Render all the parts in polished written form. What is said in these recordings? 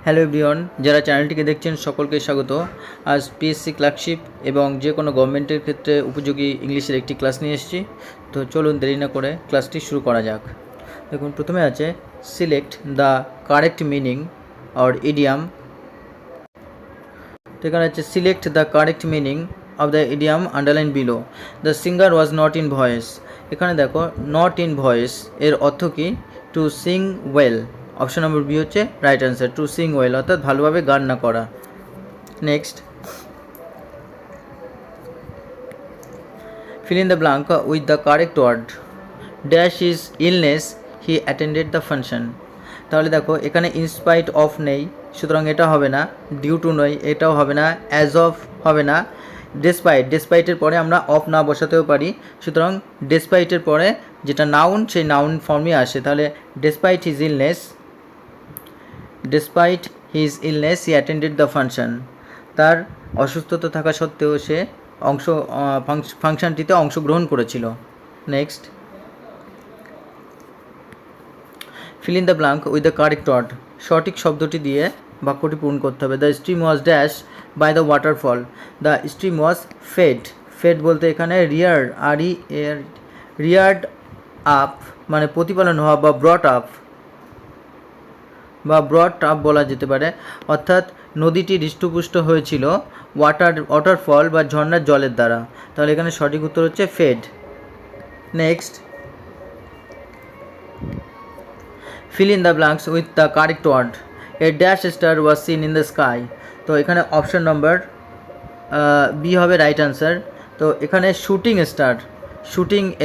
Hello everyone, যারা চ্যানেলটিকে দেখছেন সকলকে স্বাগত। আজ পিএসসি ক্লার্কশিপ এবং যে কোনো গভর্নমেন্টের ক্ষেত্রে উপযোগী ইংলিশের একটি ক্লাস নিয়ে এসেছি। তো চলুন দেরি না করে ক্লাসটি শুরু করা যাক। দেখুন, প্রথমে আছে select the correct meaning or idiom. তো এখানে আছে select the correct meaning of the idiom underline below. The singer was not in voice. এখানে দেখো নট ইন ভয়েস এর অর্থ কি? To sing well. Option number B হচ্ছে right answer, to sing well অর্থাৎ ভালোভাবে গান না করা। Next, fill in the blank with the correct word. Dash is illness, he attended the function. তাহলে দেখো এখানে ইনস্পাইট অফ নেই, সুতরাং এটা হবে না। ডিউ টু নয়, এটাও হবে না। অ্যাজ অফ হবে না। ডেসপাইটের পরে আমরা অফ না বসাতেও পারি, সুতরাং ডেসপাইটের পরে যেটা নাউন সেই নাউন ফর্মই আসে। তাহলে despite his illness he attended the function. তার অসুস্থতা থাকা সত্ত্বেও সে ফাংশনটিতে অংশগ্রহণ করেছিল। Next, fill in the blank with the correct word. সঠিক শব্দটি দিয়ে বাক্যটি পূরণ করতে হবে। The stream was dash by the waterfall. The stream was fed বলতে এখানে রিয়ার্ড আপ মানে প্রতিপালন হওয়া বা ব্রট আপ বলা যেতে পারে, অর্থাৎ নদীটি হৃষ্টপুষ্ট হয়েছিল ওয়াটারফল বা ঝর্ণার জলের দ্বারা। তাহলে এখানে সঠিক উত্তর হচ্ছে fed. Next, fill in the blanks with the correct word. A dash star was seen in the sky. তো এখানে অপশন নম্বর বি হবে রাইট অ্যান্সার। তো এখানে শুটিং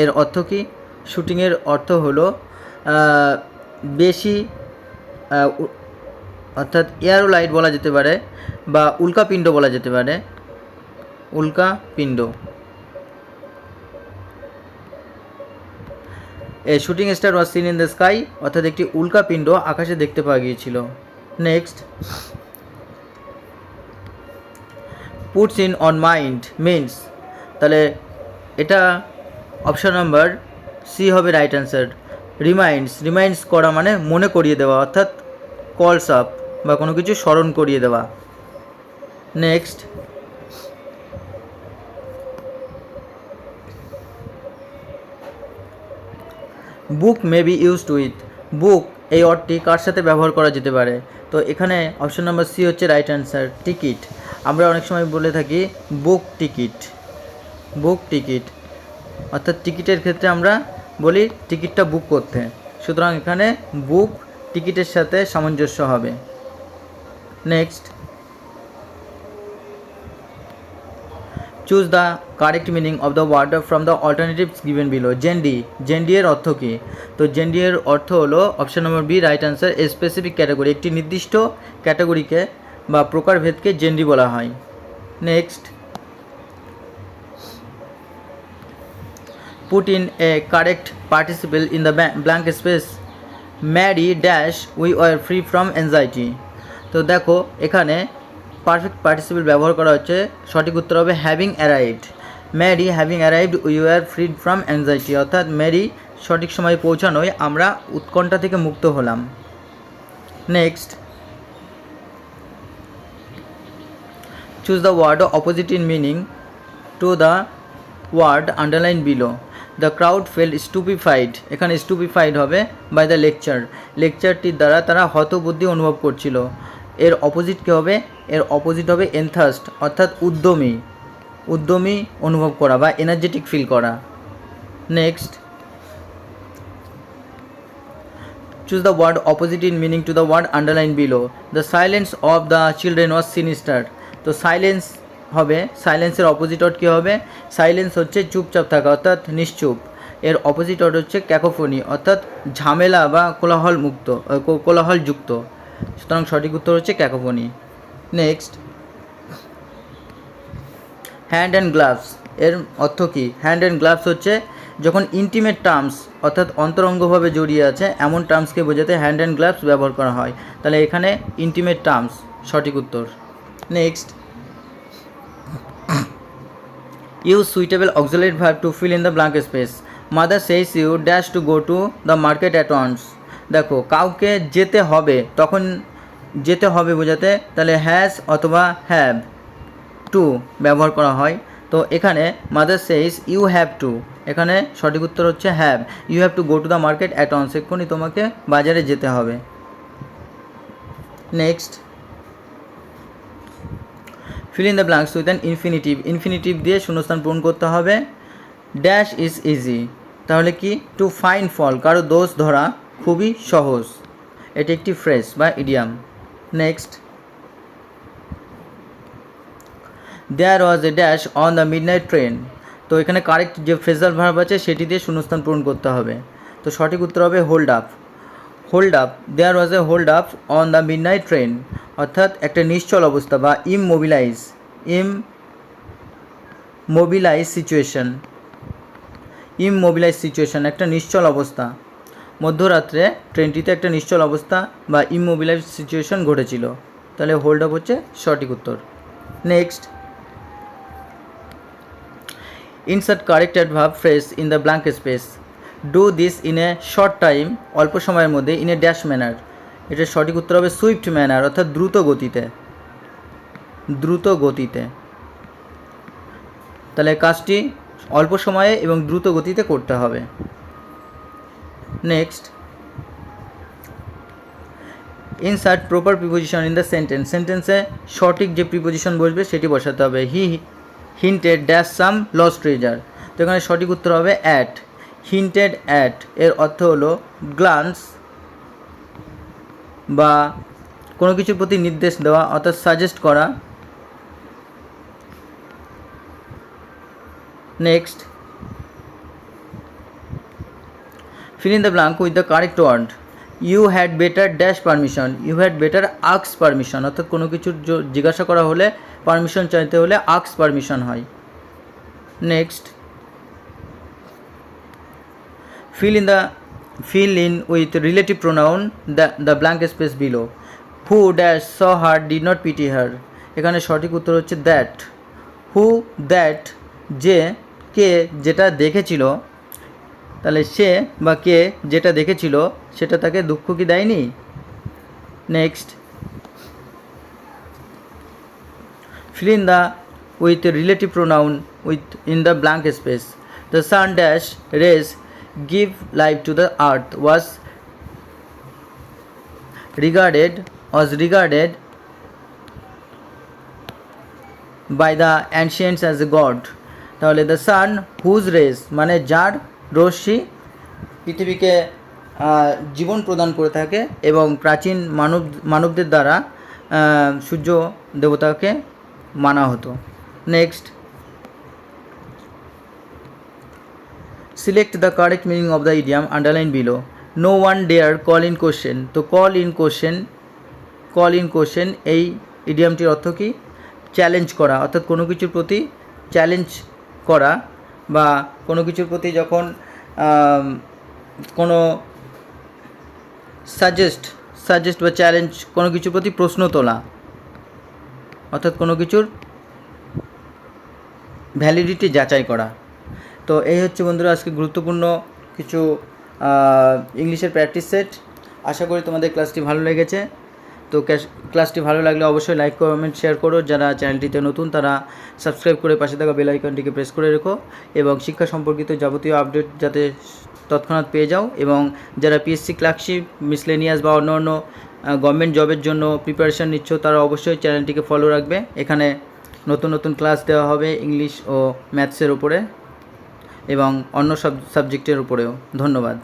এর অর্থ কি? শুটিংয়ের অর্থ হলো বেশি, অর্থাৎ এয়ারোলাইট বলা যেতে পারে বা উল্কাপিণ্ড বলা যেতে পারে। উল্কাপিণ্ড, a shooting star was seen in the sky অর্থাৎ একটি উল্কাপিণ্ড আকাশে দেখতে পাওয়া গিয়েছিল। Next, puts in on mind means. তাহলে এটা অপশন নাম্বার সি হবে রাইট অ্যান্সার। রিমাইন্ডস করা মানে মনে করিয়ে দেওয়া, অর্থাৎ কলস আপ বা কোনো কিছু স্মরণ করিয়ে দেওয়া। Next, book may be used with. Book এই অর্থটি কার সাথে ব্যবহার করা যেতে পারে? তো এখানে অপশন নাম্বার সি হচ্ছে রাইট অ্যান্সার, টিকিট। আমরা অনেক সময় বলে থাকি বুক টিকিট অর্থাৎ টিকিটের ক্ষেত্রে আমরা বলি টিকিটটা বুক করতে, সুতরাং এখানে বুক টিকিটের সাথে সামঞ্জস্য হবে। Next, choose the correct meaning of the word from the alternatives given below. Genre এর অর্থ কী? তো জেন্ডি এর অর্থ হলো option number B right answer, a specific category. একটি নির্দিষ্ট ক্যাটাগরিকে বা প্রকারভেদকে জেন্ডি বলা হয়। Next, put in a correct participle in the blank space. Mary dash we were free from anxiety. তো দেখো এখানে পারফেক্ট পার্টিসিপেল ব্যবহার করা হচ্ছে, সঠিক উত্তর হবে having arrived. Mary having arrived we were freed from anxiety, অর্থাৎ ম্যারি সঠিক সময়ে পৌঁছানোয় আমরা উৎকণ্ঠা থেকে মুক্ত হলাম। Next, choose the word opposite in meaning to the word underline below. The crowd felt stupefied, এখানে স্টুপিফাইড হবে বাই দ্য লেকচারটির দ্বারা তারা হতবুদ্ধি অনুভব করছিল। এর অপোজিট কী হবে? এর অপোজিট হবে এনথাস্ট, অর্থাৎ উদ্যমী অনুভব করা বা এনার্জেটিক ফিল করা। Next, choose the word opposite in meaning to the word underline below. The silence of the children was sinister. তো সাইলেন্সের অপোজিট ওয়ার্ড কী হবে? সাইলেন্স হচ্ছে চুপচাপ থাকা অর্থাৎ নিশ্চুপ। এর অপোজিট ওয়ার্ড হচ্ছে ক্যাকোফোনি অর্থাৎ ঝামেলা বা কোলাহলযুক্ত। সুতরাং সঠিক উত্তর হচ্ছে cacophony. Next, hand and gloves এর অর্থ কী? হ্যান্ড অ্যান্ড গ্লাভস হচ্ছে যখন ইন্টিমেট টার্মস অর্থাৎ অন্তরঙ্গভাবে জড়িয়ে আছে এমন টার্মসকে বোঝাতে হ্যান্ড অ্যান্ড গ্লাভস ব্যবহার করা হয়। তাহলে এখানে ইন্টিমেট টার্মস সঠিক উত্তর। Next, use suitable auxiliary verb to fill in the blank space. Mother says you dash to go to the market at once. দেখো কাউকে যেতে হবে তখন যেতে হবে বোঝাতে তাহলে হ্যাজ অথবা হ্যাভ টু ব্যবহার করা হয়। তো এখানে mother says you have to, এখানে সঠিক উত্তর হচ্ছে have. You have to go to the market at once, এক্ষুনি তোমাকে বাজারে যেতে হবে। Next, fill in the blanks with an infinitive. Infinitive দিয়ে শূন্যস্থান পূরণ করতে হবে। ড্যাশ ইজ ইজি, তাহলে কি টু ফাইন্ড ফল, কারো দোষ ধরা খুবই সহজ, এটি একটি ফ্রেজ বা idiom. Next, there was a dash on the midnight train, তো এখানে কারেক্ট যে ফ্রেজাল ভার্ব আছে সেটি দিয়ে শূন্যস্থান পূরণ করতে হবে। তো সঠিক উত্তর হবে hold up. Hold up, there was a hold up on the midnight train, অর্থাৎ একটা নিশ্চল অবস্থা বা ইমমোবিলাইজ সিচুয়েশন। ইমমোবিলাইজ সিচুয়েশন একটা নিশ্চল অবস্থা, মধ্যরাত্রে ট্রেনটিতে একটা নিশ্চল অবস্থা বা ইমমোবিলাইজ সিচুয়েশন ঘটেছিল, তাহলে হোল্ড আপ হচ্ছে সঠিক উত্তর। Next, insert correct adverb phrase in the blank space. Do this in a short time, অল্প সময়ের মধ্যে, ইন এ ড্যাশ ম্যানার, এটার সঠিক উত্তর হবে সুইফট ম্যানার, অর্থাৎ দ্রুত গতিতে। দ্রুত গতিতে, তাহলে কাজটি অল্প সময়ে এবং দ্রুত গতিতে করতে হবে। Next, insert proper preposition in the sentence. সেন্টেন্সে সঠিক যে প্রিপোজিশন বসবে সেটি বসাতে হবে। He hinted dash some lost treasure, তো এখানে সঠিক উত্তর হবে অ্যাট। হিন্টেড অ্যাট এর অর্থ হলো গ্লান্স বা কোনো কিছুর প্রতি নির্দেশ দেওয়া, অর্থাৎ সাজেস্ট করা। Next, fill in the blank with the correct word. You had better dash permission, you had better ask permission, অর্থাৎ কোনো কিছুর জিজ্ঞাসা করা হলে পারমিশন চাইতে হলে ask permission হয়। Next, fill in with relative pronoun the blank space below. Who dash saw her did not pity her, এখানে সঠিক উত্তর হচ্ছে that. Who that যে, কে যেটা দেখেছিল, তাহলে সে বা কে যেটা দেখেছিল সেটা তাকে দুঃখ কি দেয়নি। Next, fill in the with relative pronoun with in the blank space. The sun dash rays give life to the earth was regarded by the ancients as a god, তাহলে the sun whose rays মানে যার রশ্মি পৃথিবীকে জীবন প্রদান করে থাকে এবং প্রাচীন মানবদের দ্বারা সূর্য দেবতাকে মানা হতো। Next, select the correct meaning of the idiom underline below. No one dare call in question, তো কল ইন কোশ্চেন এই ইডিয়ামটির অর্থ কি? চ্যালেঞ্জ করা, অর্থাৎ কোনো কিছুর প্রতি চ্যালেঞ্জ করা বা কোনো কিছুর প্রতি যখন কোনো সাজেস্ট বা চ্যালেঞ্জ, কোনো কিছুর প্রতি প্রশ্ন তোলা, অর্থাৎ কোনো কিছুর ভ্যালিডিটি যাচাই করা। তো এই হচ্ছে বন্ধুরা আজকে গুরুত্বপূর্ণ কিছু ইংলিশের প্র্যাকটিস সেট। আশা করি তোমাদের ক্লাসটি ভালো লেগেছে। তো ক্লাসটি ভালো লাগলে অবশ্যই লাইক, কমেন্ট, শেয়ার করো। যারা চ্যানেলটিতে নতুন তারা সাবস্ক্রাইব করে পাশে থাকা বেল আইকনটিকে প্রেস করে রেখো এবং শিক্ষা সম্পর্কিত যাবতীয় আপডেট যাতে তৎক্ষণাৎ পেয়ে যাও। এবং যারা পিএসসি ক্লার্কশিপ, মিসলেনিয়াস বা অন্য অন্য গভর্নমেন্ট জবের জন্য প্রিপারেশান নিচ্ছ তারা অবশ্যই চ্যানেলটিকে ফলো রাখবে। এখানে নতুন নতুন ক্লাস দেওয়া হবে ইংলিশ ও ম্যাথসের উপরে এবং অন্য সাবজেক্টের উপরেও। ধন্যবাদ।